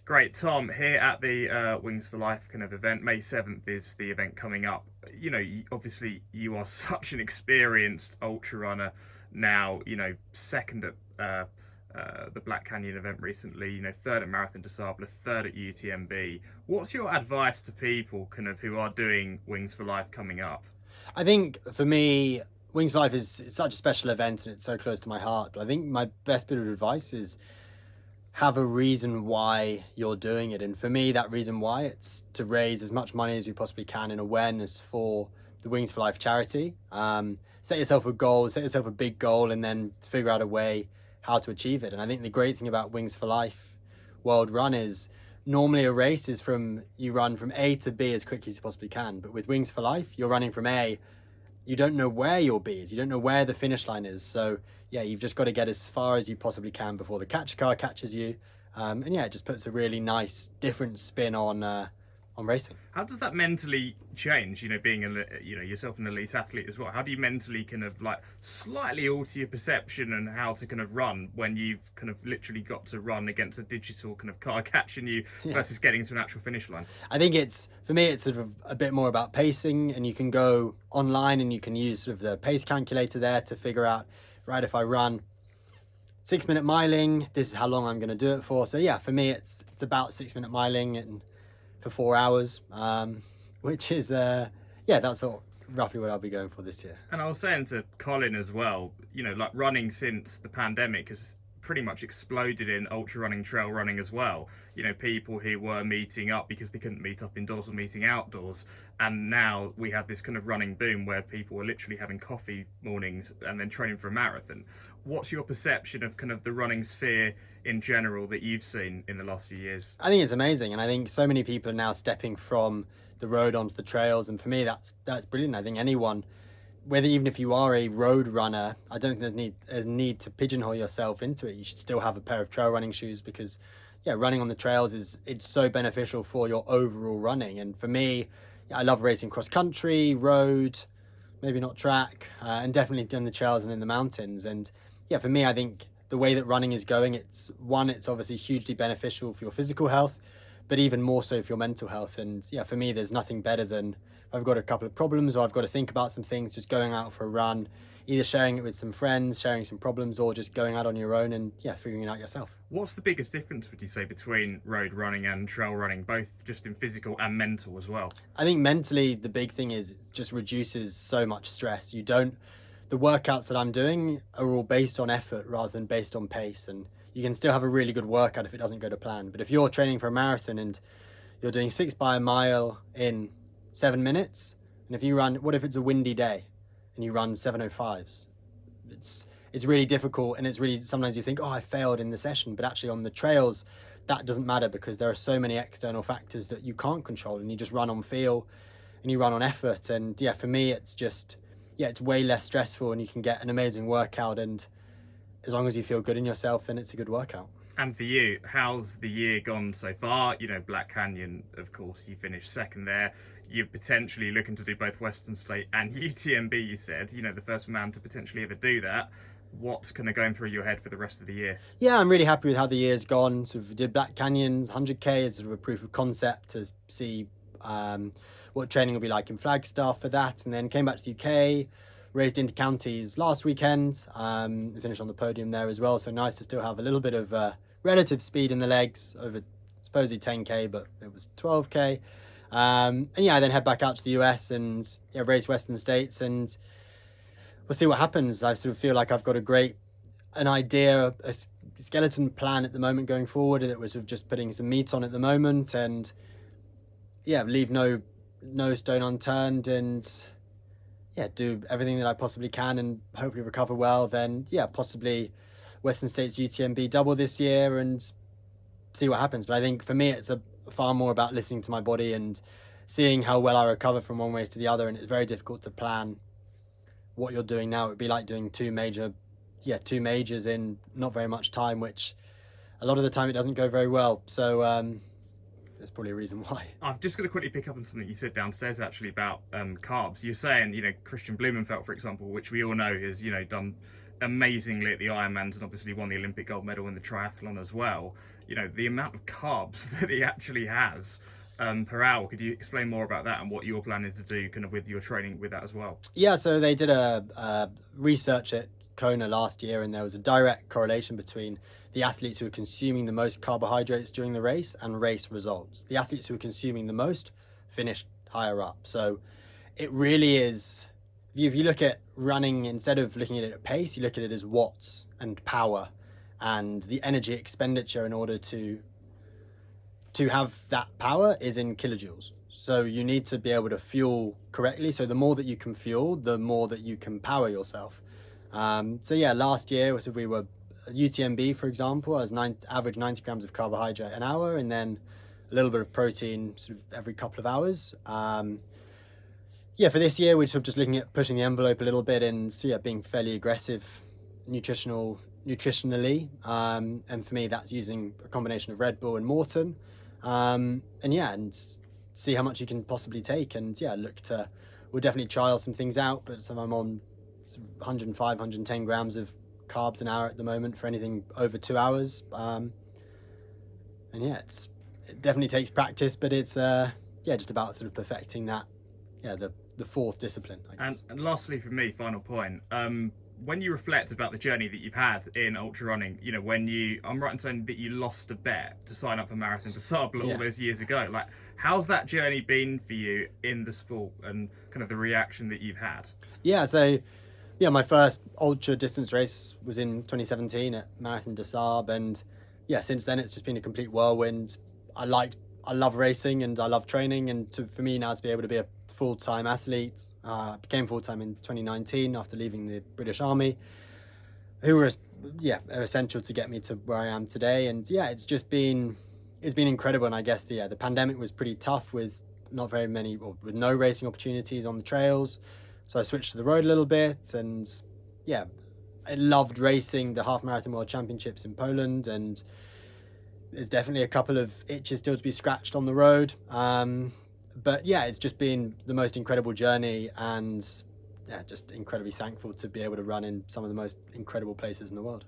Great, Tom, here at the Wings for Life kind of event. May 7th is the event coming up. Obviously, you are such an experienced ultra runner now, second at the Black Canyon event recently, third at Marathon des Sables, third at UTMB. What's your advice to people kind of who are doing Wings for Life coming up? I think for me, Wings for Life is such a special event and it's so close to my heart. But I think my best bit of advice is have a reason why you're doing it. And for me, that reason why it's to raise as much money as we possibly can in awareness for the Wings for Life charity. Set yourself a goal, set yourself a big goal, and then figure out a way how to achieve it. And I think the great thing about Wings for Life World Run is normally a race is you run from A to B as quickly as you possibly can. But with Wings for Life, you're running from A. You don't know where your B is. You don't know where the finish line is. So yeah, you've just got to get as far as you possibly can before the catch car catches you. And yeah, it just puts a really nice, different spin on racing. How does that mentally change? Being yourself an elite athlete as well. How do you mentally kind of like slightly alter your perception and how to kind of run when you've kind of literally got to run against a digital kind of car catching you versus getting to an actual finish line? I think for me, it's sort of a bit more about pacing, and you can go online and you can use sort of the pace calculator there to figure out, right, if I run 6 minute miling, this is how long I'm going to do it for. So yeah, for me, it's about 6 minute miling and for 4 hours, which is that's sort of roughly what I'll be going for this year. And I was saying to Colin as well, like running since the pandemic has pretty much exploded in ultra running, trail running as well. People who were meeting up because they couldn't meet up indoors were meeting outdoors. And now we have this kind of running boom where people are literally having coffee mornings and then training for a marathon. What's your perception of kind of the running sphere in general that you've seen in the last few years? I think it's amazing. And I think so many people are now stepping from the road onto the trails. And for me, that's brilliant. I think anyone, even if you are a road runner, I don't think there's need to pigeonhole yourself into it. You should still have a pair of trail running shoes because, yeah, running on the trails it's so beneficial for your overall running. And for me, I love racing cross country, road, maybe not track, and definitely on the trails and in the mountains. And yeah, for me, I think the way that running is going, it's obviously hugely beneficial for your physical health, but even more so for your mental health. And yeah, for me, there's nothing better than if I've got a couple of problems or I've got to think about some things, just going out for a run, either sharing it with some friends, sharing some problems, or just going out on your own and figuring it out yourself. What's the biggest difference, would you say, between road running and trail running, both just in physical and mental as well? I think mentally, the big thing is it just reduces so much stress. The workouts that I'm doing are all based on effort rather than based on pace. And you can still have a really good workout if it doesn't go to plan. But if you're training for a marathon and you're doing 6 by a mile in 7 minutes, and if you run, what if it's a windy day and you run 7:05s? It's really difficult, and it's really, sometimes you think, oh, I failed in the session, but actually on the trails, that doesn't matter because there are so many external factors that you can't control, and you just run on feel and you run on effort. And yeah, for me, it's way less stressful and you can get an amazing workout. And as long as you feel good in yourself, then it's a good workout. And for you, how's the year gone so far? Black Canyon, of course, you finished second there. You're potentially looking to do both Western State and UTMB, you said. The first man to potentially ever do that. What's kind of going through your head for the rest of the year? Yeah, I'm really happy with how the year's gone. So we did Black Canyons, 100k as sort of a proof of concept to see what training will be like in Flagstaff for that. And then came back to the UK, raced into counties last weekend, finished on the podium there as well. So nice to still have a little bit of relative speed in the legs over supposedly 10k, but it was 12k. And yeah, I then head back out to the US and race Western States, and we'll see what happens. I sort of feel like I've got an idea, a skeleton plan at the moment going forward that we're sort of just putting some meat on at the moment, and yeah, leave no stone unturned, and yeah, do everything that I possibly can and hopefully recover well. Then yeah, possibly Western States UTMB double this year and see what happens. But I think for me, it's far more about listening to my body and seeing how well I recover from one race to the other. And it's very difficult to plan what you're doing now. It would be like doing two majors in not very much time, which a lot of the time it doesn't go very well. So there's probably a reason why. I've just got to quickly pick up on something you said downstairs actually about carbs. You're saying, Christian Blumenfeld, for example, which we all know has, done amazingly at the Ironmans and obviously won the Olympic gold medal in the triathlon as well. the amount of carbs that he actually has per hour. Could you explain more about that and what you're planning to do kind of with your training with that as well? Yeah, so they did a research at Kona last year, and there was a direct correlation between the athletes who were consuming the most carbohydrates during the race and race results. The athletes who were consuming the most finished higher up. So it really is, if you look at running, instead of looking at it at pace, you look at it as watts and power and the energy expenditure in order to have that power is in kilojoules. So you need to be able to fuel correctly. So the more that you can fuel, the more that you can power yourself. So yeah, last year, so we were UTMB, for example, as average 90 grams of carbohydrate an hour, and then a little bit of protein sort of every couple of hours. Yeah, for this year, we're sort of just looking at pushing the envelope a little bit and so yeah, being fairly aggressive nutritionally. And for me, that's using a combination of Red Bull and Morton. And yeah, and see how much you can possibly take. And yeah, we'll definitely trial some things out, but so I'm on 105, 110 grams of carbs an hour at the moment for anything over 2 hours. And yeah, it definitely takes practice, but it's yeah, just about sort of perfecting that, yeah, the fourth discipline, I guess. And lastly, for me, final point. When you reflect about the journey that you've had in ultra running, I'm right in saying that you lost a bet to sign up for Marathon des Sables all those years ago. Like, how's that journey been for you in the sport and kind of the reaction that you've had? Yeah, so yeah, my first ultra distance race was in 2017 at Marathon des Sables, and yeah, since then it's just been a complete whirlwind. I love racing and I love training, and for me now to be able to be a full-time athlete, became full-time in 2019 after leaving the British Army, who were essential to get me to where I am today. And yeah, it's been incredible. And I guess the pandemic was pretty tough with not very many, or with no racing opportunities on the trails, so I switched to the road a little bit. And yeah, I loved racing the half marathon world championships in Poland, and there's definitely a couple of itches still to be scratched on the road. But yeah, it's just been the most incredible journey, and yeah, just incredibly thankful to be able to run in some of the most incredible places in the world.